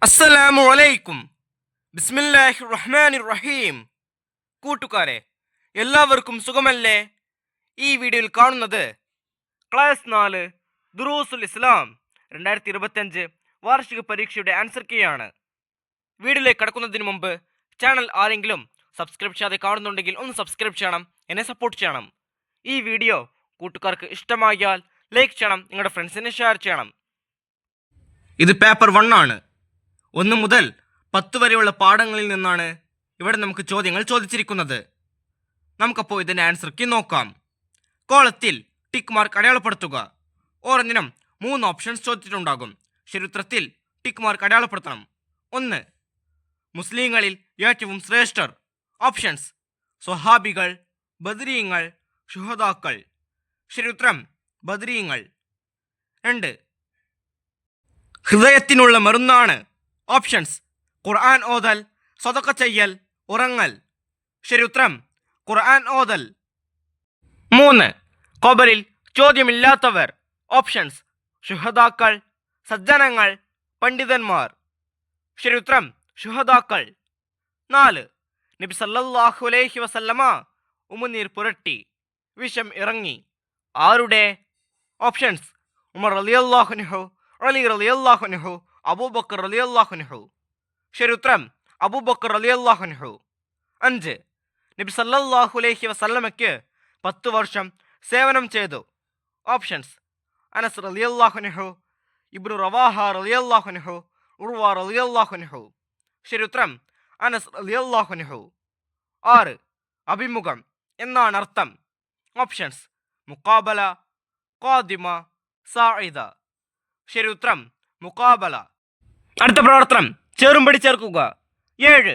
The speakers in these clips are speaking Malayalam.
അസ്സലാമു അലൈക്കും. ബിസ്മില്ലാഹിർ റഹ്മാനിർ റഹീം. കൂട്ടുകാരെ, എല്ലാവർക്കും സുഖമല്ലേ? ഈ വീഡിയോയിൽ കാണുന്നത് ക്ലാസ് 4 ദുറൂസുൽ ഇസ്ലാം 2025 വാർഷിക പരീക്ഷയുടെ ആൻസർ കീയാണ്. വീഡിയോയിലേക്ക് കടക്കുന്നതിന് മുമ്പ് ചാനൽ ആരെങ്കിലും സബ്സ്ക്രൈബ് ചെയ്യാതെ കാണുന്നുണ്ടെങ്കിൽ ഒന്ന് സബ്സ്ക്രൈബ് ചെയ്യണം, എന്നെ സപ്പോർട്ട് ചെയ്യണം. ഈ വീഡിയോ കൂട്ടുകാർക്ക് ഇഷ്ടമായാൽ ലൈക്ക് ചെയ്യണം, നിങ്ങളുടെ ഫ്രണ്ട്സിനെ ഷെയർ ചെയ്യണം. ഇത് പേപ്പർ 1 ആണ്. 1 മുതൽ 10 വരെയുള്ള പാഠങ്ങളിൽ നിന്നാണ് ഇവിടെ നമുക്ക് ചോദ്യങ്ങൾ ചോദിച്ചിരിക്കുന്നത്. നമുക്കപ്പോൾ ഇതിൻ്റെ ആൻസർ കീ നോക്കാം. കോളത്തിൽ ടിക്ക് മാർക്ക് അടയാളപ്പെടുത്തുക. ഓരോന്നിനും 3 ഓപ്ഷൻസ് ചോദിച്ചിട്ടുണ്ടാകും. ശരിയുത്തരത്തിൽ ടിക്ക് മാർക്ക് അടയാളപ്പെടുത്തണം. 1. മുസ്ലിങ്ങളിൽ ഏറ്റവും ശ്രേഷ്ഠർ. ഓപ്ഷൻസ്: സ്വഹാബികൾ, ബദരീങ്ങൾ, ശുഹദാക്കൾ. ശരിയുത്തരം ബദരീങ്ങൾ. 2. ഹൃദയത്തിനുള്ള മരുന്നാണ്. ഓപ്ഷൻസ്: ഖുർആൻ ഓതൽ, സദഖ ചെയ്യൽ, ഉറങ്ങൽ. ശരിയുത്തരം ഖുർആൻ ഓതൽ. 3. ഖബറിൽ ചോദ്യമില്ലാത്തവർ. ഓപ്ഷൻസ്: ശുഹദാക്കൾ, സജ്ജനങ്ങൾ, പണ്ഡിതന്മാർ. ശരിയുത്തരം ശുഹദാക്കൾ. 4. നബി സല്ലല്ലാഹു അലൈഹി വസല്ലമ ഉമിനീർ പുരട്ടി, വിഷം ഇറങ്ങി. ആരുടെ? ഓപ്ഷൻസ്: ഉമർ റളിയല്ലാഹു അൻഹു, അലി റളിയല്ലാഹു അൻഹു, അബൂബക്കർ റളിയല്ലാഹു അൻഹു. ശരിയുത്തരം അബൂബക്കർ റളിയല്ലാഹു അൻഹു. 5. നബി സല്ലല്ലാഹു അലൈഹി വസല്ലമയ്ക്ക് 10 വർഷം സേവനം ചെയ്തു. ഓപ്ഷൻസ്: അനസ് റളിയല്ലാഹു അൻഹു, ഇബ്നു റവാഹ റളിയല്ലാഹു അൻഹു, ഉർവ റളിയല്ലാഹു അൻഹു. ശരിയുത്തരം അനസ് റളിയല്ലാഹു അൻഹു. 6. അഭിമുഖം എന്നാണ് അർത്ഥം. ഓപ്ഷൻസ്: മുഖാബല, ഖാദിമ, സാഇദ. ശരിയുത്തരം മുഖാബല. അടുത്ത പ്രവർത്തനം ചേറുംപടി ചേർക്കുക. 7.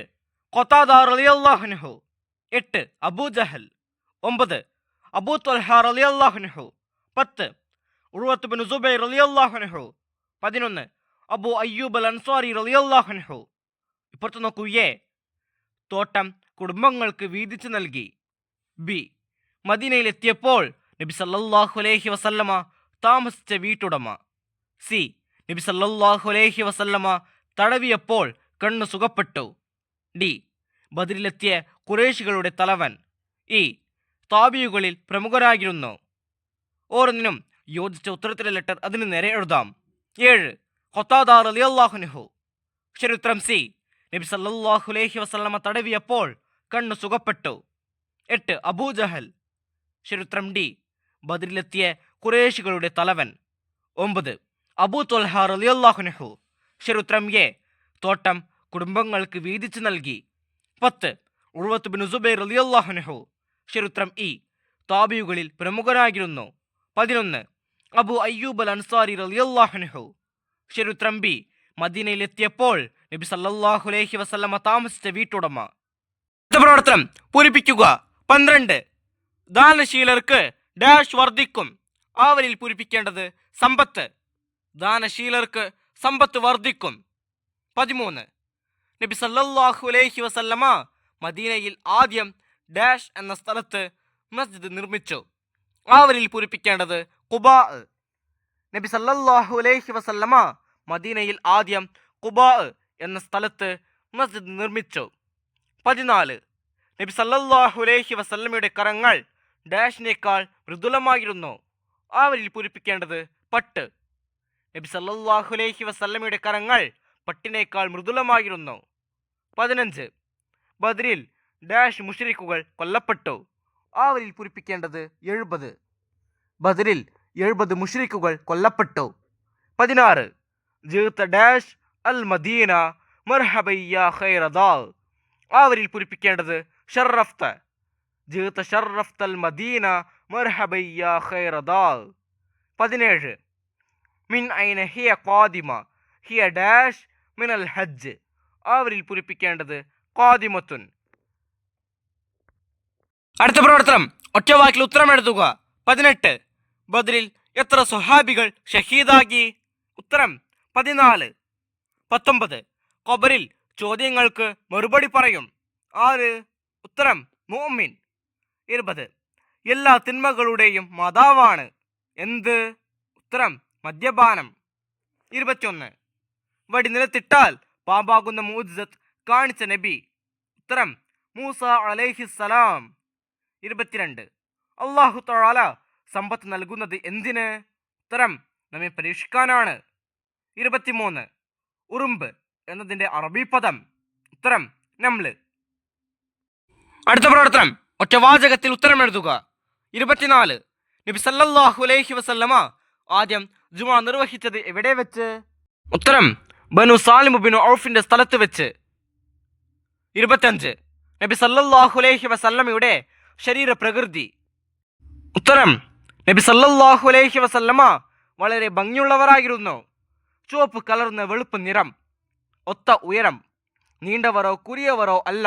ഖതാദ റളിയല്ലാഹു അൻഹു. 8. അബൂജഹൽ. 9. അബൂ ത്വൽഹ റളിയല്ലാഹു അൻഹു. 10. ഉർവത്ത് ബിൻ സുബൈർ റളിയല്ലാഹു അൻഹു. 11. അബൂ അയ്യൂബ് അൽ അൻസ്വാരി റളിയല്ലാഹു അൻഹു. ഇപ്പുറത്ത് നോക്കൂ. എ. തോട്ടം കുടുംബങ്ങൾക്ക് വീതിച്ചു നൽകി. ബി. മദീനയിലെത്തിയപ്പോൾ നബി സല്ലല്ലാഹു അലൈഹി വസല്ലമ താമസിച്ച വീട്ടുടമ. സി. നബി സല്ലല്ലാഹു അലൈഹി വസല്ലമ തടവിയപ്പോൾ കണ്ണ് സുഖപ്പെട്ടു. ഡി. ബദറിലെത്തിയ ഖുറൈശികളുടെ തലവൻ. ഇ. താബിയുകളിൽ പ്രമുഖരായിരുന്നു. ഓരോന്നിനും യോജിച്ച ഉത്തരത്തിലെ ലെറ്റർ അതിന് നേരെ എഴുതാം. 7. ഖതാദ റളിയല്ലാഹു അൻഹു. ശരിയുത്തരം സി. നബി സല്ലല്ലാഹു അലൈഹി വസല്ലമ തടവിയപ്പോൾ കണ്ണ് സുഖപ്പെട്ടു. 8. അബൂജഹൽ. ശരിയുത്തരം ഡി. ബദറിലെത്തിയ ഖുറൈശികളുടെ തലവൻ. 9. അബൂ ത്വൽഹ റളിയല്ലാഹു അൻഹു. ശരിയുത്തരം എ. തോട്ടം കുടുംബങ്ങൾക്ക് വീതിച്ചു നൽകി. 10. ഉർവത്ത് ബിൻ സുബൈർ റളിയല്ലാഹു അൻഹു. ശരിയുത്തരം ഇ. താബിയുകളിൽ പ്രമുഖനായിരുന്നു. 11. അബൂ അയ്യൂബ് അൽ അൻസാരി റളിയല്ലാഹു അൻഹു. ശരിയുത്തരം ബി. മദീനയിലെത്തിയപ്പോൾ നബി സല്ലല്ലാഹു അലൈഹി വസല്ലമ താമസിച്ച വീട്ടുടമ. പ്രവർത്തനം പൂരിപ്പിക്കുക. 12. ദാനശീലർക്ക് ഡാഷ് വർദ്ധിക്കും. ആവലിൽ പൂരിപ്പിക്കേണ്ടത് സമ്പത്ത്. ദാനശീലർക്ക് സമ്പത്ത് വർദ്ധിക്കും. 13. നബി സല്ലല്ലാഹു അലൈഹി വസല്ലമ മദീനയിൽ ആദ്യം ഡാഷ് എന്ന സ്ഥലത്ത് മസ്ജിദ് നിർമ്മിച്ചു. ആവലിൽ പൂരിപ്പിക്കേണ്ടത് ഖുബാ. നബി സല്ലല്ലാഹു അലൈഹി വസല്ലമ മദീനയിൽ ആദ്യം ഖുബാ എന്ന സ്ഥലത്ത് മസ്ജിദ് നിർമ്മിച്ചു. 14. നബി സല്ലല്ലാഹു അലൈഹി വസല്ലമയുടെ കരങ്ങൾ ഡാഷിനേക്കാൾ മൃദുലമായിരുന്നു. ആവലിൽ പൂരിപ്പിക്കേണ്ടത് പട്ട്. നബി സല്ലല്ലാഹു അലൈഹി വസല്ലമയുടെ കരങ്ങൾ പട്ടിനേക്കാൾ മൃദുലമായിരുന്നു. 15. ബദറിൽ ഡാഷ് മുശ്രിക്കുകൾ കൊല്ലപ്പെട്ടു. ആവലിൽ പൂരിപ്പിക്കേണ്ടത് 70. ബദറിൽ 70 മുശ്രിക്കുകൾ കൊല്ലപ്പെട്ടു. 16. ജിഅ്ത ഡാഷ് അൽ മദീന മർഹബൻ യാ ഖൈറ ദാൽ. ആവലിൽ പൂരിപ്പിക്കേണ്ടത് ഷറഫ്ത. ജിഅ്ത ഷറഫ്തൽ മദീന മർഹബൻ യാ ഖൈറ ദാൽ. 17. മിൻ ഐന ഹിയ ഖാദിമ ഹിയ ഡാഷ് മിനൽ ഹജ്ജ്. ആവലിൽ പൂരിപ്പിക്കേണ്ടത് ഖാദിമത്തുൻ. അടുത്ത പ്രവർത്തനം ഒറ്റവാക്കിൽ ഉത്തരം എഴുതുക. 18. ബദറിൽ എത്ര സ്വഹാബികൾ ഷഹീദാകി? ഉത്തരം 14. 19. ഖബറിൽ ചോദ്യങ്ങൾക്ക് മറുപടി പറയും. ആര്? ഉത്തരം മുഅ്മിൻ. 20. എല്ലാ തിന്മകളുടെയും മാതാവാണ്. എന്ത്? ഉത്തരം മദ്യപാനം. 21. വടി നിലത്തിട്ടാൽ പാമ്പാകുന്ന മുഅ്ജിസത്ത് കാണിച്ച നബി? ഉത്തരം മൂസ അലൈഹിസ്സലാം. 22. അല്ലാഹു തആല സമ്പത്ത് നൽകുന്നത് എന്തിന്? ഉത്തരം നമ്മെ പരീക്ഷിക്കാനാണ്. 23. ഉറുമ്പ് എന്നതിൻ്റെ അറബി പദം? ഉത്തരം നംല്. അടുത്ത പ്രവർത്തനം ഒറ്റവാചകത്തിൽ ഉത്തരം എഴുതുക. 24. നബി സല്ലല്ലാഹു അലൈഹി വസല്ലമ ആദ്യം ജുമുഅ നിർവഹിച്ചത് എവിടെ വെച്ച്? ഉത്തരം ബനു സാലിം ബിനു ഔഫിന്റെ സ്ഥലത്ത് വെച്ച്. 25. നബി സല്ലല്ലാഹു അലൈഹി വസല്ലമയുടെ ശരീരപ്രകൃതി? ഉത്തരം നബി സല്ലല്ലാഹു അലൈഹി വസല്ലമ വളരെ ഭംഗിയുള്ളവരായിരുന്നു. ചുവപ്പ് കലർന്ന വെളുപ്പ് നിറം, ഒത്ത ഉയരം, നീണ്ടവരോ കുറിയവരോ അല്ല.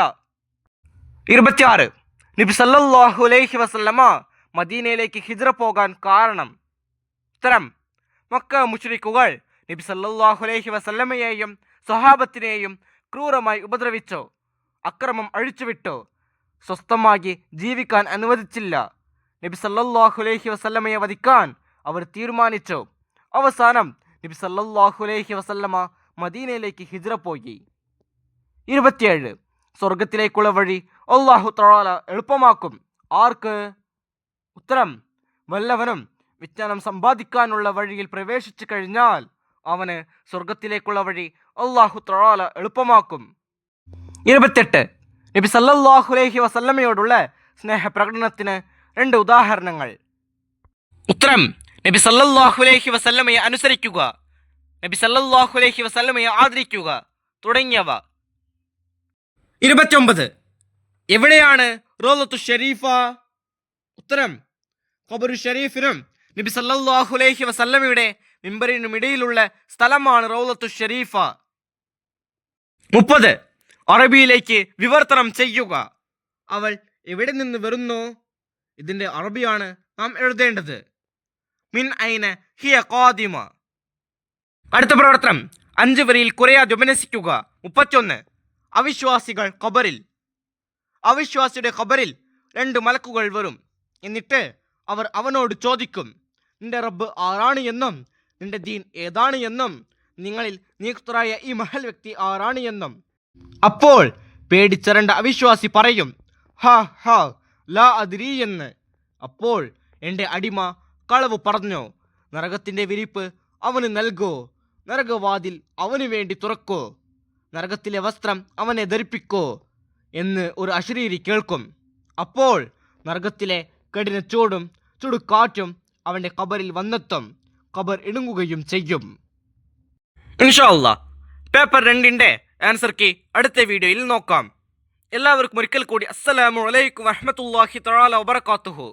26. നബി സല്ലല്ലാഹു അലൈഹി വസല്ലമ മദീനയിലേക്ക് ഹിജ്റ പോകാൻ കാരണം? ഉത്തരം മക്ക മുശ്രിക്കുകൾ നബി സല്ലല്ലാഹു അലൈഹി വസല്ലമയെയും സ്വഹാബത്തിനെയും ക്രൂരമായി ഉപദ്രവിച്ചു, അക്രമം അഴിച്ചുവിട്ടു, സ്വസ്ഥമായി ജീവിക്കാൻ അനുവദിച്ചില്ല. നബി സല്ലല്ലാഹു അലൈഹി വസല്ലമയെ വധിക്കാൻ അവർ തീരുമാനിച്ചു. അവസാനം നബി സല്ലല്ലാഹു അലൈഹി വസല്ലമ മദീനയിലേക്ക് ഹിജ്റ പോയി. 27. സ്വർഗത്തിലേക്കുള്ള വഴി അല്ലാഹു തആല എളുപ്പമാക്കും. ആർക്ക്? ഉത്തരം വല്ലവനും വിജ്ഞാനം സമ്പാദിക്കാനുള്ള വഴിയിൽ പ്രവേശിച്ചു കഴിഞ്ഞാൽ അവന് സ്വർഗത്തിലേക്കുള്ള വഴി അല്ലാഹു തആല എളുപ്പമാക്കും. 28. നബി സല്ലല്ലാഹു അലൈഹി വസല്ലമയോടുള്ള സ്നേഹപ്രകടനത്തിന് 2 ഉദാഹരണങ്ങൾ? ഉത്തരം നബി സല്ലല്ലാഹു അലൈഹി വസല്ലമയെ അനുസരിക്കുക, നബി സല്ലല്ലാഹു അലൈഹി വസല്ലമയെ ആദരിക്കുക തുടങ്ങിയവ. 29. എവിടെയാണ് റൗളത്തു ഷരീഫ? ഉത്തരം ഖബറു ഷരീഫിനും നബി സല്ലല്ലാഹു അലൈഹി വസല്ലമയുടെ മിമ്പറിനും ഇടയിലുള്ള സ്ഥലമാണ് റൗളത്തു ഷരീഫ. 30. അറബിയിലേക്ക് വിവർത്തനം ചെയ്യുക. അവൾ എവിടെ നിന്ന് വരുന്നു? ഇതിന്റെ അറബിയാണ് നാം എഴുതേണ്ടത്. മിൻ ഐന ഹിയ ഖാദിമ. അടുത്ത പ്രവർത്തനം 5 വരിയിൽ കുറയാതെ ഉപനസിക്കുക. 31. അവിശ്വാസികൾ ഖബറിൽ. അവിശ്വാസിയുടെ ഖബറിൽ 2 മലക്കുകൾ വരും. എന്നിട്ട് അവർ അവനോട് ചോദിക്കും, നിന്റെ റബ്ബ് ആരാണ് എന്നും നിന്റെ ദീൻ ഏതാണ് എന്നും നിങ്ങളിൽ നിയുക്തരായ ഈ മഹൽ വ്യക്തി ആരാണ് എന്നും. അപ്പോൾ പേടിച്ചരണ്ട അവിശ്വാസി പറയും, ഹാ ഹാ ലാ അദ്രി എന്ന്. അപ്പോൾ എൻ്റെ അടിമ കളവ് പറഞ്ഞു, നരകത്തിൻ്റെ വിരിപ്പ് അവന് നൽകൂ, നരകവാതിൽ അവന് വേണ്ടി തുറക്കൂ, നരകത്തിലെ വസ്ത്രം അവനെ ധരിപ്പിക്കൂ എന്ന് ഒരു അശരീരി കേൾക്കും. അപ്പോൾ നരകത്തിലെ കഠിന ചൂടും ചുടുകാറ്റും അവൻ്റെ ഖബറിൽ വന്നെത്തും, ഖബർ ഇടുങ്ങുകയും ചെയ്യും. ഇൻഷാ അല്ലാഹ് പേപ്പർ 2ന്റെ ആൻസർ കീ അടുത്ത വീഡിയോയിൽ നോക്കാം. എല്ലാവർക്കും ഒരിക്കൽ കൂടി അസ്സലാമു അലൈക്കും വറഹ്മത്തുള്ളാഹി തആല വബറകാതുഹു.